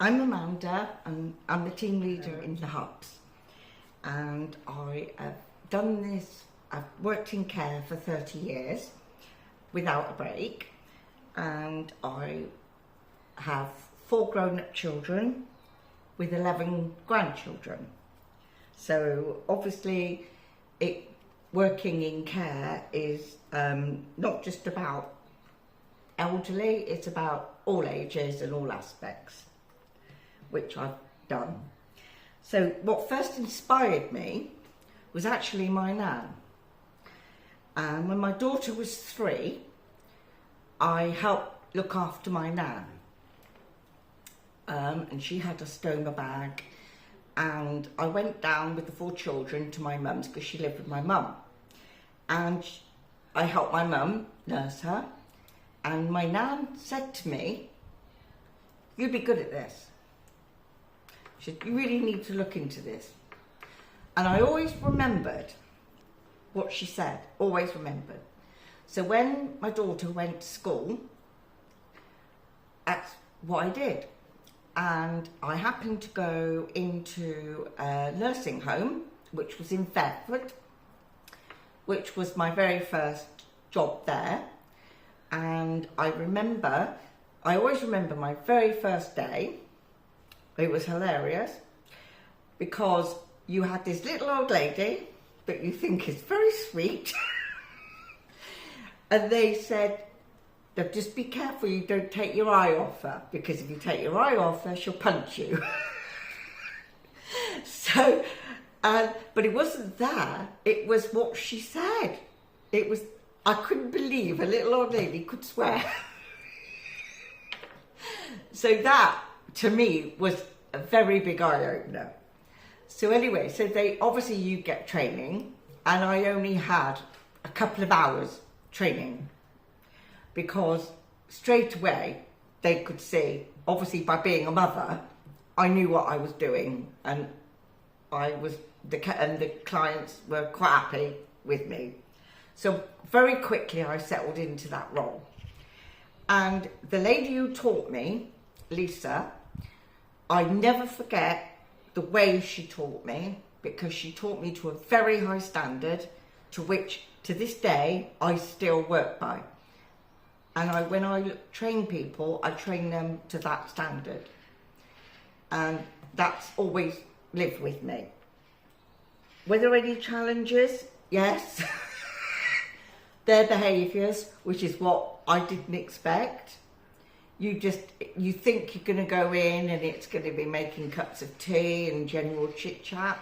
I'm Amanda and I'm the team leader in the hubs, and I have done this, I've worked in care for 30 years without a break, and I have 4 grown-up children with 11 grandchildren. So obviously working in care is not just about elderly, it's about all ages and all aspects, which I've done. So what first inspired me was actually my nan. And when my daughter was 3, I helped look after my nan. And she had a stoma bag, and I went down with the 4 children to my mum's because she lived with my mum. And I helped my mum nurse her, and my nan said to me, "You'd be good at this." She said, "You really need to look into this." And I always remembered what she said, always remembered. So when my daughter went to school, that's what I did. And I happened to go into a nursing home, which was in Fairford, which was my very first job there. And I always remember my very first day. It was hilarious because you had this little old lady that you think is very sweet. And they said, "Now just be careful you don't take your eye off her, because if you take your eye off her, she'll punch you." So, but it wasn't that, it was what she said. I couldn't believe a little old lady could swear. So that, to me, was a very big eye-opener. So anyway, so obviously you get training, and I only had a couple of hours training, because straight away they could see, obviously by being a mother, I knew what I was doing, and the clients were quite happy with me. So very quickly I settled into that role. And the lady who taught me, Lisa, I never forget the way she taught me, because she taught me to a very high standard, to which to this day I still work by. And when I train people, I train them to that standard. And that's always lived with me. Were there any challenges? Yes. Their behaviours, which is what I didn't expect. You think you're going to go in and it's going to be making cups of tea and general chit-chat.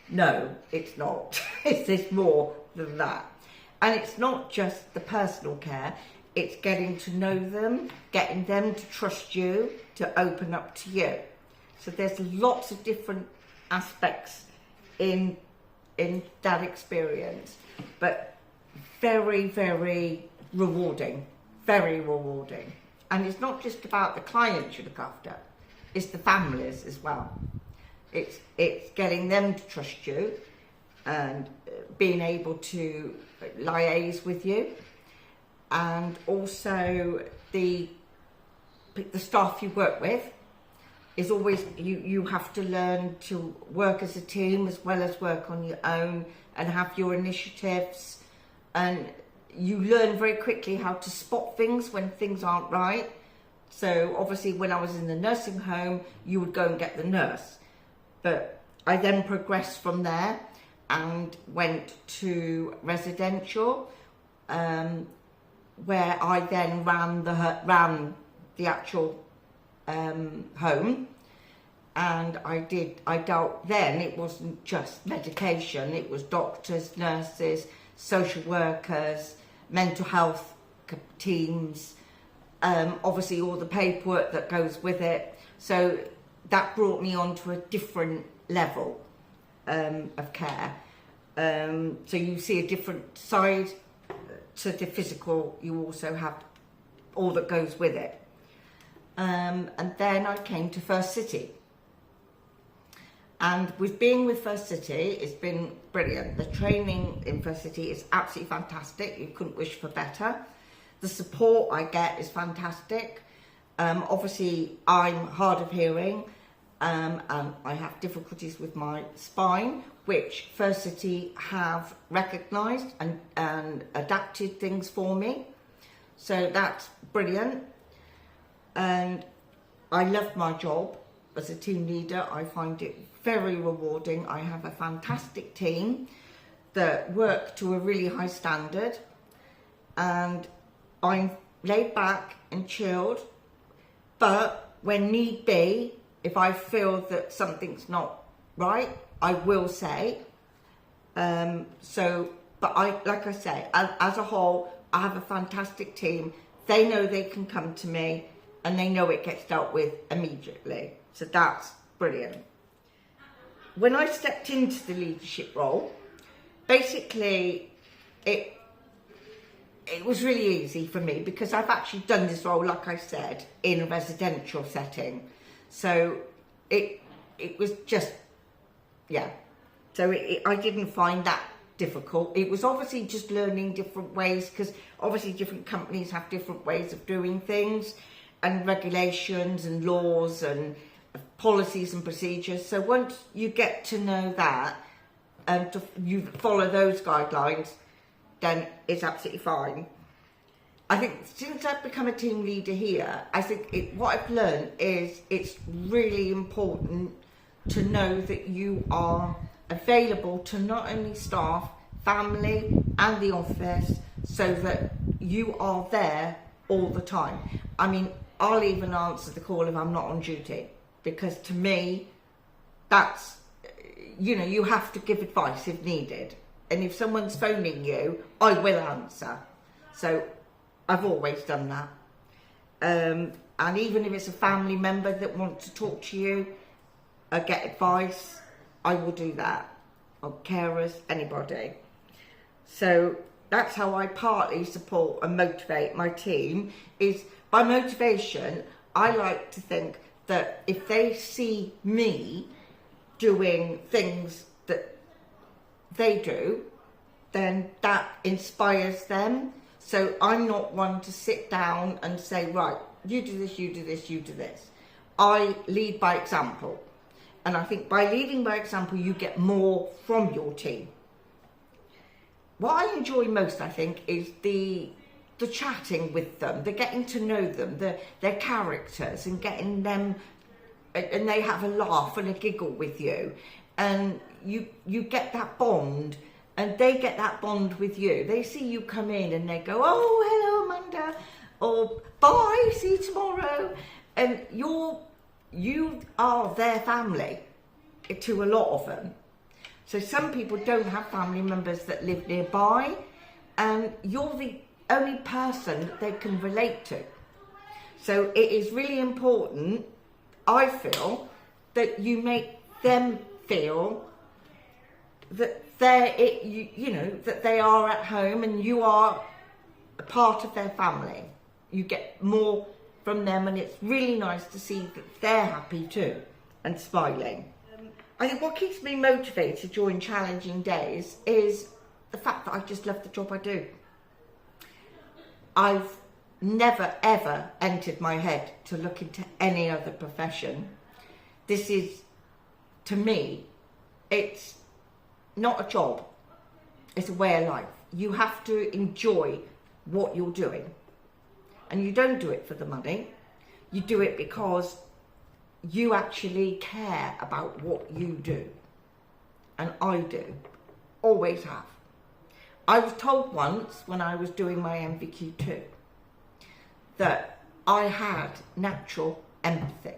No, it's not. It's more than that. And it's not just the personal care, it's getting to know them, getting them to trust you, to open up to you. So there's lots of different aspects in that experience, but very, very rewarding, very rewarding. And it's not just about the clients you look after, it's the families as well. It's getting them to trust you and being able to liaise with you, and also the staff you work with is always, you have to learn to work as a team as well as work on your own and have your initiatives, and you learn very quickly how to spot things when things aren't right. So obviously when I was in the nursing home, you would go and get the nurse, but I then progressed from there and went to residential, where I then ran the actual home. And I dealt then, it wasn't just medication, it was doctors, nurses, social workers, mental health teams, obviously all the paperwork that goes with it. So that brought me on to a different level of care. So you see a different side to the physical, you also have all that goes with it. And then I came to First City. And with being with First City, it's been brilliant. The training in First City is absolutely fantastic. You couldn't wish for better. The support I get is fantastic. Obviously, I'm hard of hearing, and I have difficulties with my spine, which First City have recognised and adapted things for me. So that's brilliant. And I love my job as a team leader. I find it very rewarding. I have a fantastic team that work to a really high standard, and I'm laid back and chilled. But when need be, if I feel that something's not right, I will say. Like I say, as a whole, I have a fantastic team. They know they can come to me, and they know it gets dealt with immediately. So that's brilliant. When I stepped into the leadership role, basically it was really easy for me because I've actually done this role, like I said, in a residential setting. So it was just, yeah. So I didn't find that difficult. It was obviously just learning different ways, because obviously different companies have different ways of doing things, and regulations and laws and policies and procedures. So once you get to know that and you follow those guidelines, then it's absolutely fine. I think since I've become a team leader here, I think what I've learned is it's really important to know that you are available to not only staff, family and the office, so that you are there all the time. I mean, I'll even answer the call if I'm not on duty, because to me, that's, you know, you have to give advice if needed. And if someone's phoning you, I will answer. So I've always done that. And even if it's a family member that wants to talk to you, get advice, I will do that. Or carers, anybody. So that's how I partly support and motivate my team. Is by motivation, I like to think that if they see me doing things that they do, then that inspires them. So I'm not one to sit down and say, right, you do this, you do this, you do this. I lead by example. And I think by leading by example, you get more from your team. What I enjoy most, I think, is the chatting with them, the getting to know them, their characters, and getting them, and they have a laugh and a giggle with you. And you get that bond, and they get that bond with you. They see you come in and they go, oh, hello, Amanda, or bye, see you tomorrow. And you are their family to a lot of them. So some people don't have family members that live nearby, and you're the only person that they can relate to. So it is really important, I feel, that you make them feel that that they are at home and you are a part of their family. You get more from them, and it's really nice to see that they're happy too and smiling. I think what keeps me motivated during challenging days is the fact that I just love the job I do. I've never ever entered my head to look into any other profession. This is, to me, it's not a job, it's a way of life. You have to enjoy what you're doing. And you don't do it for the money, you do it because you actually care about what you do. And I do, always have. I was told once when I was doing my MVQ2 that I had natural empathy.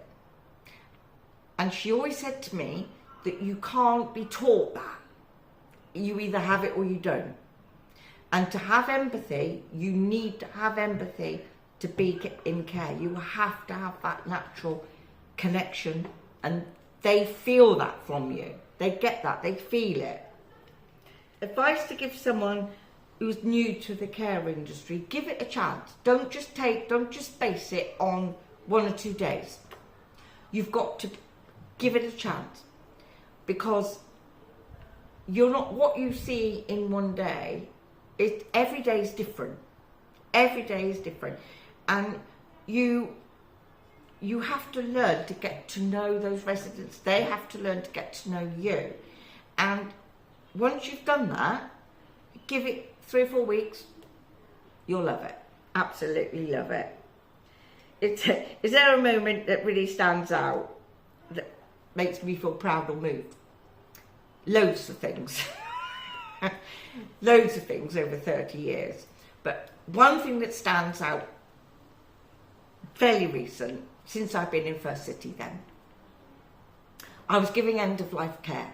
And she always said to me that you can't be taught that. You either have it or you don't. And to have empathy, you need to have empathy to be in care. You have to have that natural connection, and they feel that from you. They get that, they feel it. Advice to give someone who's new to the care industry: give it a chance. Don't just base it on 1 or 2 days. You've got to give it a chance, because you're not what you see in one day. Every day is different. Every day is different, and you you have to learn to get to know those residents. They have to learn to get to know you. And once you've done that, give it 3 or 4 weeks, you'll love it. Absolutely love it. Is there a moment that really stands out that makes me feel proud or moved? Loads of things. Loads of things over 30 years. But one thing that stands out, fairly recent, since I've been in First City then, I was giving end-of-life care,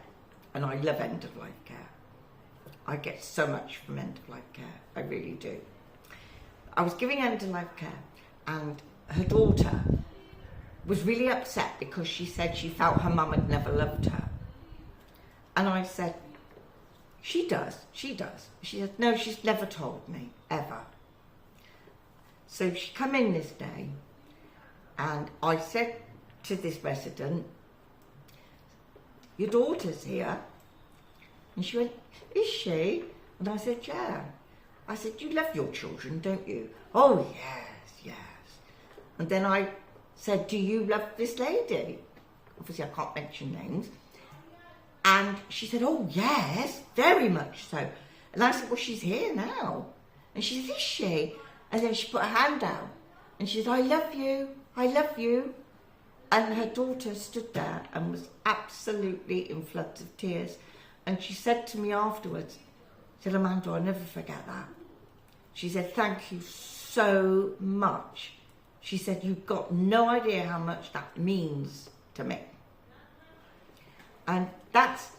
and I love end-of-life care. I get so much from end-of-life care, I really do. I was giving end-of-life care, and her daughter was really upset because she said she felt her mum had never loved her. And I said, she does. She said, no, she's never told me, ever. So she come in this day, and I said to this resident, your daughter's here. And she went, is she? And I said, yeah. I said, you love your children, don't you? Oh, yes. And then I said, do you love this lady? Obviously, I can't mention names. And she said, oh, yes, very much so. And I said, well, she's here now. And she said, is she? And then she put her hand down. And she said, I love you. And her daughter stood there and was absolutely in floods of tears. And she said to me afterwards, she said, Amanda, I'll never forget that. She said, thank you so much. She said, you've got no idea how much that means to me. And that's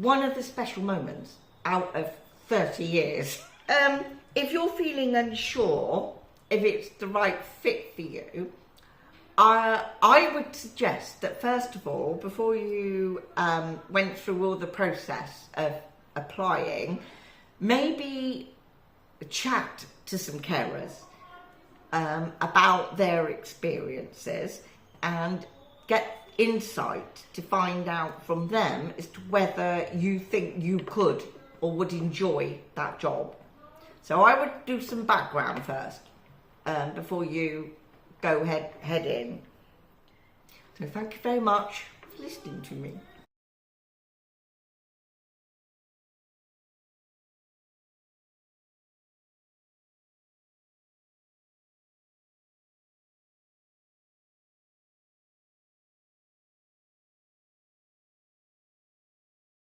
one of the special moments out of 30 years. If you're feeling unsure if it's the right fit for you, I would suggest that first of all, before you went through all the process of applying, maybe chat to some carers about their experiences and get insight to find out from them as to whether you think you could or would enjoy that job. So I would do some background first before you go head in. So thank you very much for listening to me.